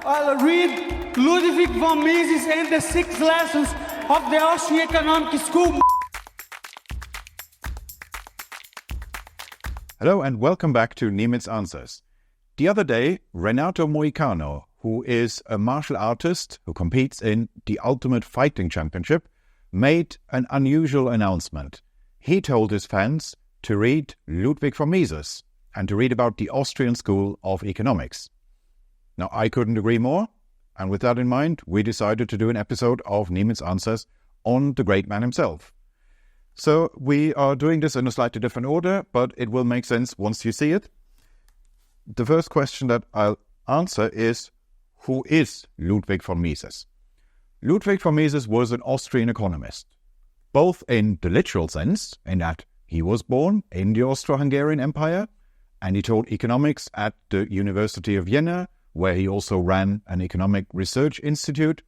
I'll read Ludwig von Mises and the 6 lessons of the Austrian Economic School. Hello and welcome back to Niemietz Answers. The other day, Renato Moicano, who is a martial artist who competes in the Ultimate Fighting Championship, made an unusual announcement. He told his fans to read Ludwig von Mises and to read about the Austrian School of Economics. Now, I couldn't agree more, and with that in mind, we decided to do an episode of Niemietz Answers on the great man himself. So we are doing this in a slightly different order, but it will make sense once you see it. The first question that I'll answer is, who is Ludwig von Mises? Ludwig von Mises was an Austrian economist, both in the literal sense, in that he was born in the Austro-Hungarian Empire, and he taught economics at the University of Vienna, where he also ran an economic research institute,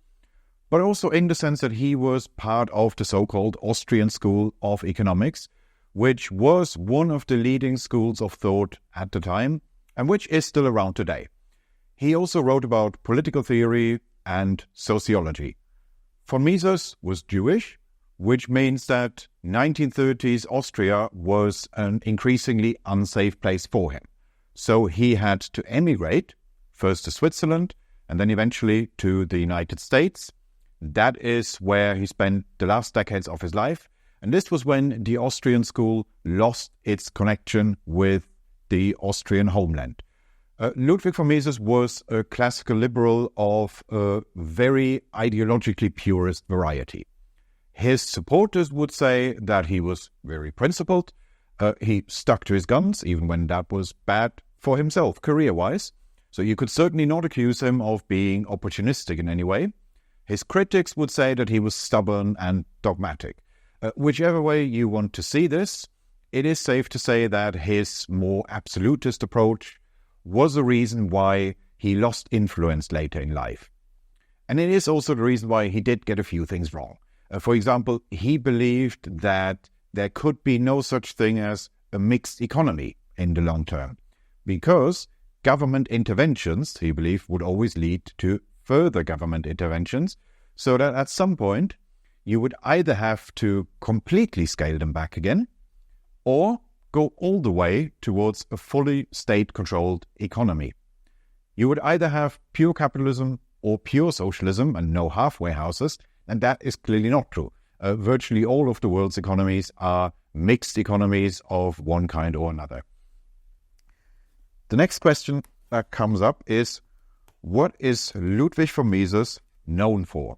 but also in the sense that he was part of the so-called Austrian School of Economics, which was one of the leading schools of thought at the time, and which is still around today. He also wrote about political theory and sociology. Von Mises was Jewish, which means that 1930s Austria was an increasingly unsafe place for him. So he had to emigrate, first to Switzerland, and then eventually to the United States. That is where he spent the last decades of his life. And this was when the Austrian school lost its connection with the Austrian homeland. Ludwig von Mises was a classical liberal of a very ideologically purist variety. His supporters would say that he was very principled. He stuck to his guns, even when that was bad for himself, career-wise. So you could certainly not accuse him of being opportunistic in any way. His critics would say that he was stubborn and dogmatic. Whichever way you want to see this, it is safe to say that his more absolutist approach was the reason why he lost influence later in life. And it is also the reason why he did get a few things wrong. For example, he believed that there could be no such thing as a mixed economy in the long term, because government interventions, he believed, would always lead to further government interventions, so that at some point you would either have to completely scale them back again, or go all the way towards a fully state-controlled economy. You would either have pure capitalism or pure socialism and no halfway houses, and that is clearly not true. Virtually all of the world's economies are mixed economies of one kind or another. The next question that comes up is, what is Ludwig von Mises known for?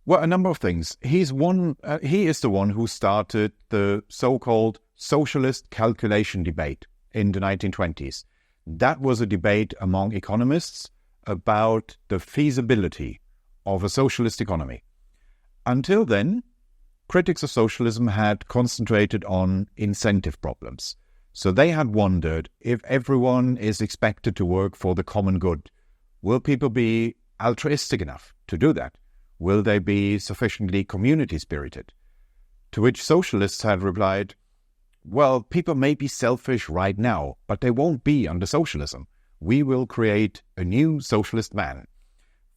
Well, a number of things. He is the one who started the so-called socialist calculation debate in the 1920s. That was a debate among economists about the feasibility of a socialist economy. Until then, critics of socialism had concentrated on incentive problems. So they had wondered, if everyone is expected to work for the common good, will people be altruistic enough to do that? Will they be sufficiently community-spirited? To which socialists had replied, well, people may be selfish right now, but they won't be under socialism. We will create a new socialist man.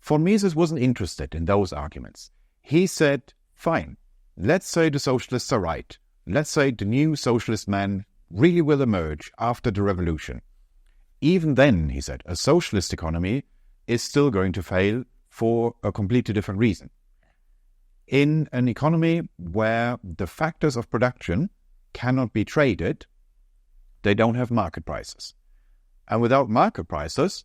Von Mises wasn't interested in those arguments. He said, fine, let's say the socialists are right. Let's say the new socialist man really will emerge after the revolution. Even then, he said, a socialist economy is still going to fail for a completely different reason. In an economy where the factors of production cannot be traded, they don't have market prices. And without market prices,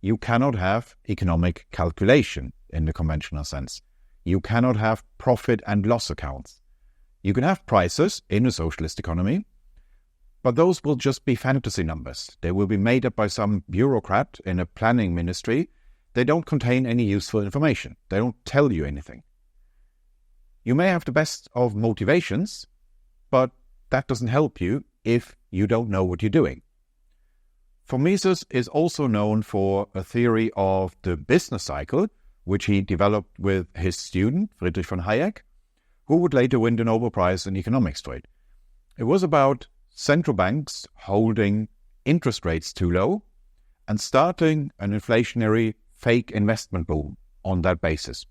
you cannot have economic calculation in the conventional sense. You cannot have profit and loss accounts. You can have prices in a socialist economy, but those will just be fantasy numbers. They will be made up by some bureaucrat in a planning ministry. They don't contain any useful information. They don't tell you anything. You may have the best of motivations, but that doesn't help you if you don't know what you're doing. Von Mises is also known for a theory of the business cycle, which he developed with his student, Friedrich von Hayek, who would later win the Nobel Prize in economics for it. It was about central banks holding interest rates too low and starting an inflationary fake investment boom on that basis,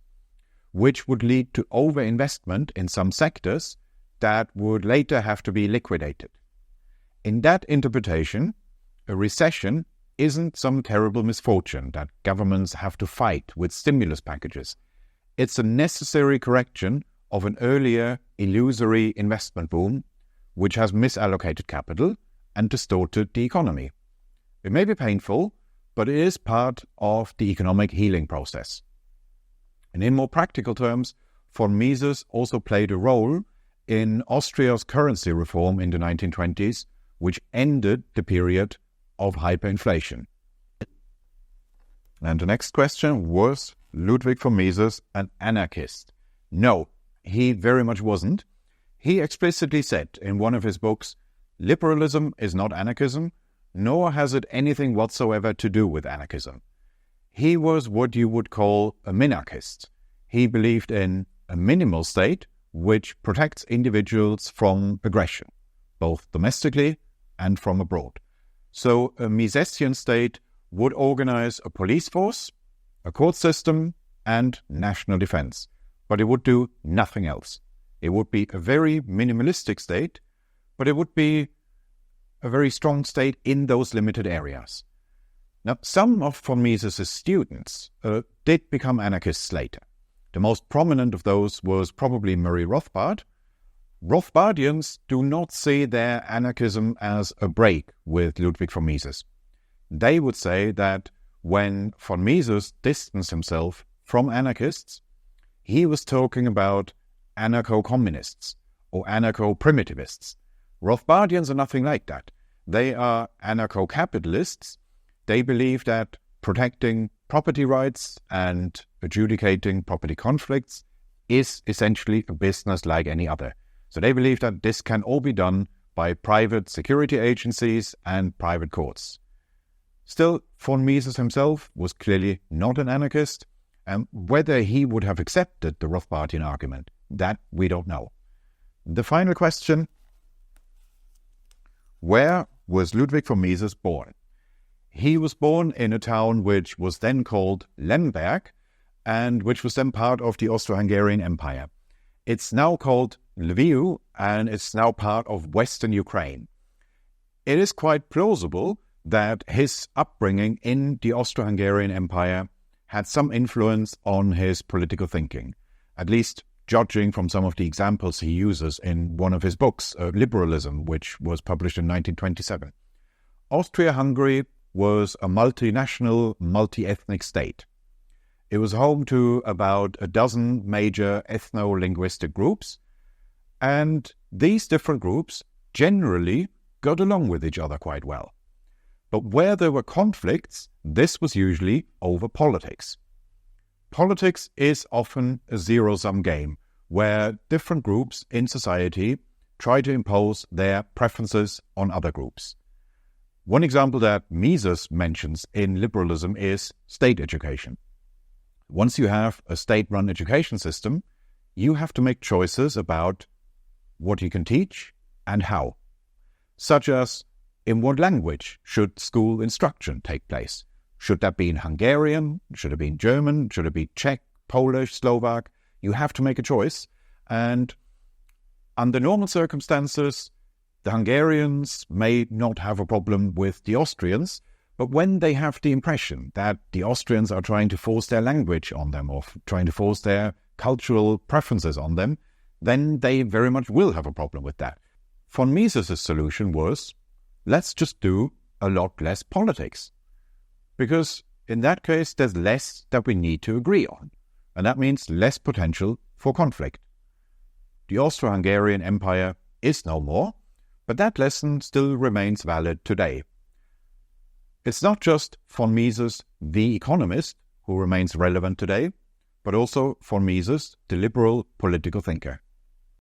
which would lead to overinvestment in some sectors that would later have to be liquidated. In that interpretation, a recession isn't some terrible misfortune that governments have to fight with stimulus packages. It's a necessary correction of an earlier illusory investment boom, which has misallocated capital and distorted the economy. It may be painful, but it is part of the economic healing process. And in more practical terms, von Mises also played a role in Austria's currency reform in the 1920s, which ended the period of hyperinflation. And the next question, was Ludwig von Mises an anarchist? No, he very much wasn't. He explicitly said in one of his books, liberalism is not anarchism, nor has it anything whatsoever to do with anarchism. He was what you would call a minarchist. He believed in a minimal state which protects individuals from aggression, both domestically and from abroad. So a Misesian state would organize a police force, a court system, and national defense. But it would do nothing else. It would be a very minimalistic state, but it would be a very strong state in those limited areas. Now, some of von Mises' students did become anarchists later. The most prominent of those was probably Murray Rothbard. Rothbardians do not see their anarchism as a break with Ludwig von Mises. They would say that when von Mises distanced himself from anarchists, he was talking about anarcho-communists or anarcho-primitivists. Rothbardians are nothing like that. They are anarcho-capitalists. They believe that protecting property rights and adjudicating property conflicts is essentially a business like any other. So they believe that this can all be done by private security agencies and private courts. Still, von Mises himself was clearly not an anarchist, and whether he would have accepted the Rothbardian argument, that we don't know. The final question, where was Ludwig von Mises born? He was born in a town which was then called Lemberg, and which was then part of the Austro-Hungarian Empire. It's now called Lviv, and it's now part of Western Ukraine. It is quite plausible that his upbringing in the Austro-Hungarian Empire had some influence on his political thinking, at least judging from some of the examples he uses in one of his books, Liberalism, which was published in 1927. Austria-Hungary was a multinational, multi-ethnic state. It was home to about a dozen major ethno-linguistic groups, and these different groups generally got along with each other quite well. But where there were conflicts, this was usually over politics. Politics is often a zero-sum game, where different groups in society try to impose their preferences on other groups. One example that Mises mentions in Liberalism is state education. Once you have a state-run education system, you have to make choices about what you can teach and how, such as in what language should school instruction take place? Should that be in Hungarian? Should it be in German? Should it be Czech, Polish, Slovak? You have to make a choice. And under normal circumstances, the Hungarians may not have a problem with the Austrians, but when they have the impression that the Austrians are trying to force their language on them or trying to force their cultural preferences on them, then they very much will have a problem with that. Von Mises' solution was, let's just do a lot less politics. Because in that case, there's less that we need to agree on. And that means less potential for conflict. The Austro-Hungarian Empire is no more, but that lesson still remains valid today. It's not just von Mises, the economist, who remains relevant today, but also von Mises, the liberal political thinker.